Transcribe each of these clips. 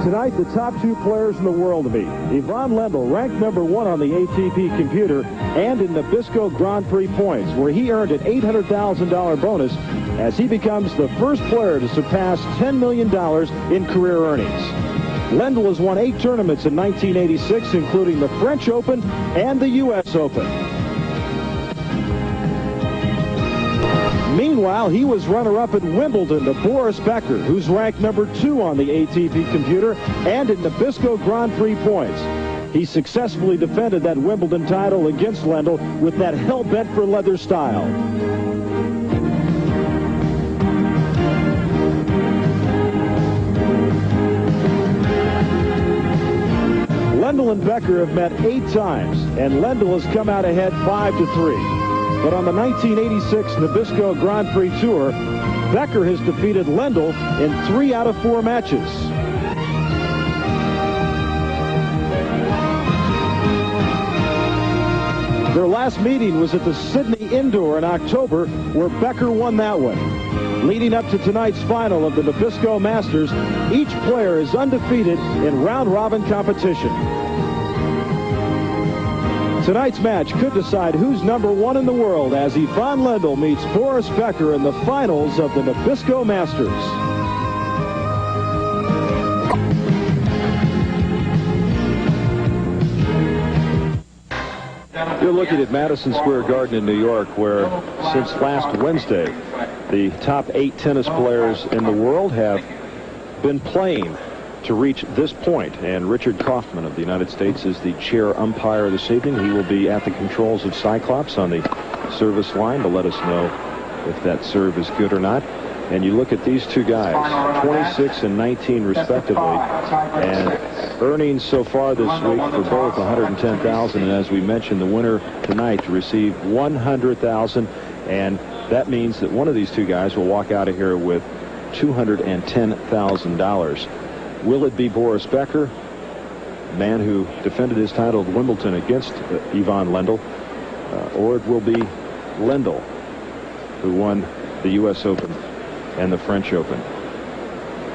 Tonight, the top two players in the world to meet. Ivan Lendl, ranked #1 on the ATP computer and in Nabisco Grand Prix points, where he earned an $800,000 bonus as he becomes the first player to surpass $10 million in career earnings. Lendl has won 8 tournaments in 1986, including the French Open and the U.S. Open. Meanwhile, he was runner-up at Wimbledon to Boris Becker, who's ranked #2 on the ATP computer and in Nabisco Grand Prix points. He successfully defended that Wimbledon title against Lendl with that hell-bent for leather style. Lendl and Becker have met 8 times, and Lendl has come out ahead 5-3. But on the 1986 Nabisco Grand Prix Tour, Becker has defeated Lendl in 3 out of 4 matches. Their last meeting was at the Sydney Indoor in October, where Becker won that one. Leading up to tonight's final of the Nabisco Masters, each player is undefeated in round-robin competition. Tonight's match could decide who's #1 in the world as Ivan Lendl meets Boris Becker in the finals of the Nabisco Masters. You're looking at Madison Square Garden in New York, where since last Wednesday, the top 8 tennis players in the world have been playing to reach this point, and Richard Kaufman of the United States is the chair umpire this evening. He will be at the controls of Cyclops on the service line to let us know if that serve is good or not. And you look at these two guys, 26 and 19 respectively, and earnings so far this week for both $110,000, and as we mentioned, the winner tonight to receive $100,000, and that means that one of these two guys will walk out of here with $210,000. Will it be Boris Becker, man who defended his title at Wimbledon against Ivan Lendl, or it will be Lendl, who won the U.S. Open and the French Open?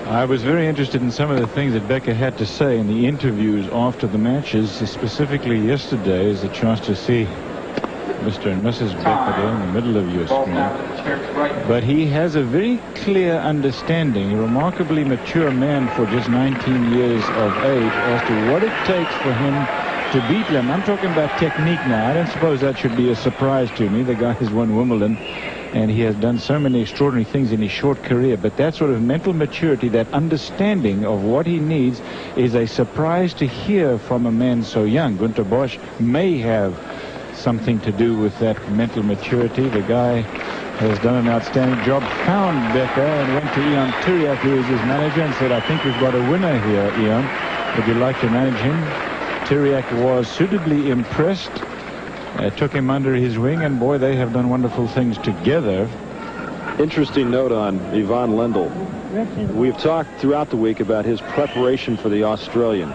I was very interested in some of the things that Becker had to say in the interviews after the matches. Specifically yesterday is a chance to see Mr. and Mrs. Becker there in the middle of your screen. But he has a very clear understanding, a remarkably mature man for just 19 years of age, as to what it takes for him to beat Lendl. I'm talking about technique now. I don't suppose that should be a surprise to me. The guy has won Wimbledon, and he has done so many extraordinary things in his short career. But that sort of mental maturity, that understanding of what he needs, is a surprise to hear from a man so young. Günter Bosch may have something to do with that mental maturity. The guy has done an outstanding job. Found Becker and went to Ian Turiak, who is his manager, and said, "I think we've got a winner here, Ian. Would you like to manage him?" Turiak was suitably impressed, took him under his wing, and boy, they have done wonderful things together. Interesting note on Ivan Lendl. We've talked throughout the week about his preparation for the Australian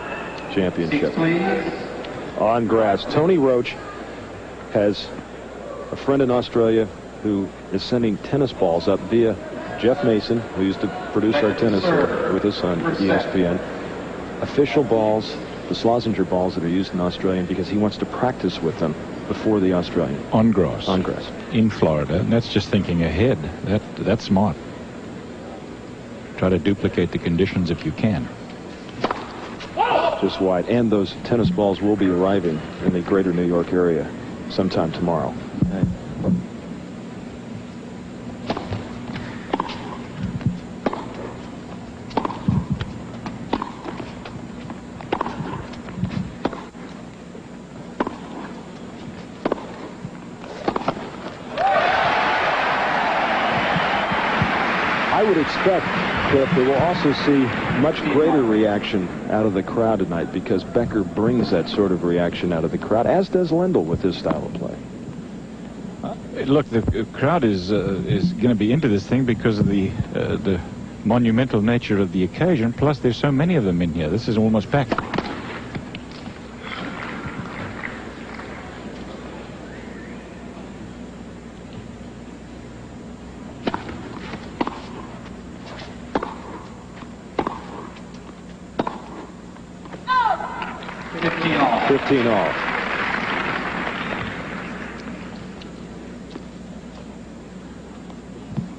Championship on grass. Tony Roach has a friend in Australia who is sending tennis balls up via Jeff Mason, who used to produce our tennis with us on ESPN. Official balls, the Schlesinger balls that are used in Australian, because he wants to practice with them before the Australian. On grass. On grass. In Florida. And that's just thinking ahead. That's smart. Try to duplicate the conditions if you can. Just wide. And those tennis balls will be arriving in the greater New York area sometime tomorrow. Okay. I would expect that they will also see much greater reaction out of the crowd tonight, because Becker brings that sort of reaction out of the crowd, as does Lendl with his style of play. Look, the crowd is going to be into this thing because of the monumental nature of the occasion. Plus, there's so many of them in here. This is almost packed. 15 off.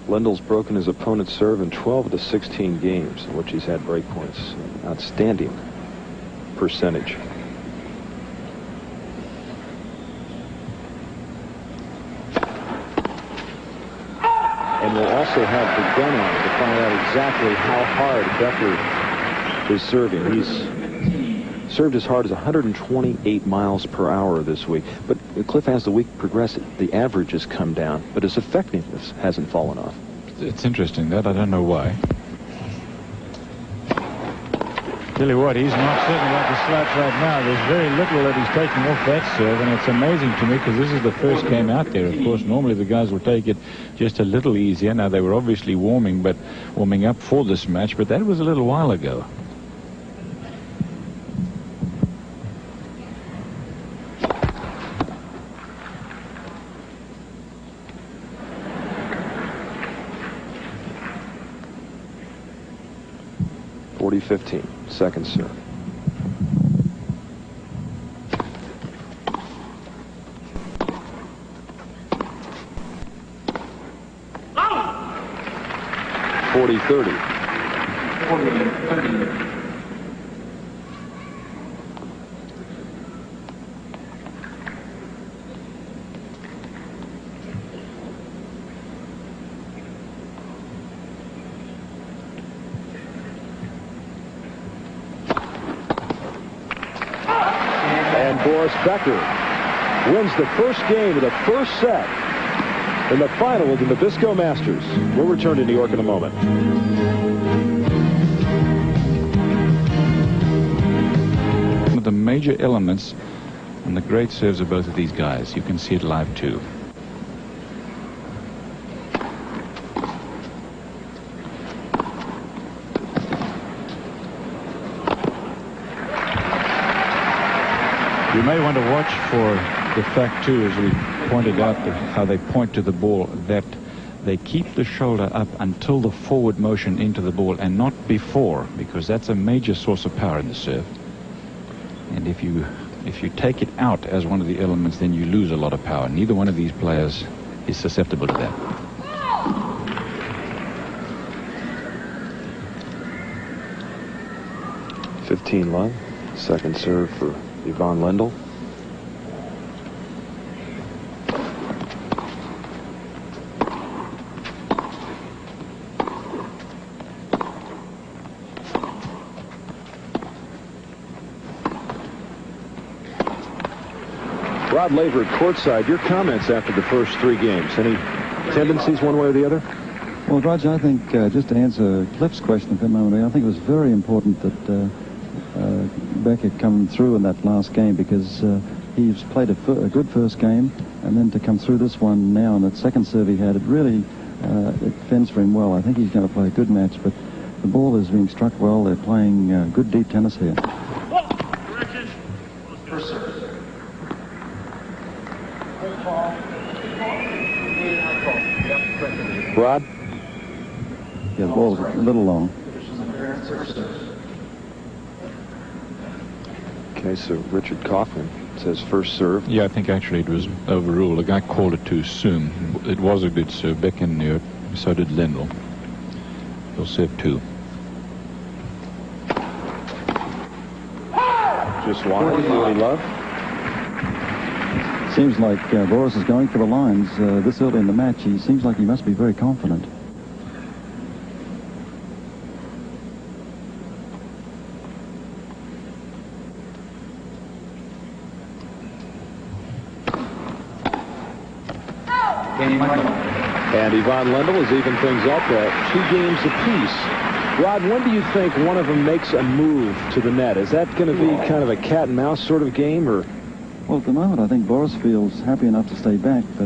Lendl's broken his opponent's serve in 12 of the 16 games in which he's had break points. Outstanding percentage. And we'll also have the gun on to find out exactly how hard Becker is serving. He's served as hard as 128 miles per hour this week. But Cliff, as the week progressed, the average has come down, but his effectiveness hasn't fallen off. It's interesting that. I don't know why. Tell you what, he's not sitting like a slouch right now. There's very little that he's taking off that serve, and it's amazing to me because this is the first game out there. Of course, normally the guys will take it just a little easier. Now, they were obviously warming up for this match, but that was a little while ago. .40-15, second serve. Oh! 40-30. Becker wins the first game of the first set in the final of the Nabisco Masters. We'll return to New York in a moment. One of the major elements in the great serves of both of these guys. You can see it live too. You may want to watch for the fact, too, as we pointed out, how they point to the ball, that they keep the shoulder up until the forward motion into the ball and not before, because that's a major source of power in the serve. And if you take it out as one of the elements, then you lose a lot of power. Neither one of these players is susceptible to that. .15 love. Second serve for Ivan Lendl. Rod Laver at courtside, your comments after the first three games. Any tendencies one way or the other? Well, Roger, I think just to answer Cliff's question for a moment, I think it was very important that Becker come through in that last game, because he's played a good first game, and then to come through this one now, and that second serve he had, it really it fends for him well. I think he's going to play a good match, but the ball is being struck well. They're playing good deep tennis here. Rod? Yeah, the ball's a little long. Okay, so Richard Kaufman says first serve. Yeah, I think actually it was overruled. The guy called it too soon. It was a good serve. Becker knew it. So did Lendl. He'll serve two. Just one. Really love. Seems like Boris is going for the lines this early in the match. He seems like he must be very confident. And Ivan Lendl has evened things up at 2 games apiece. Rod, when do you think one of them makes a move to the net? Is that going to be kind of a cat and mouse sort of game, or? Well, at the moment, I think Boris feels happy enough to stay back, but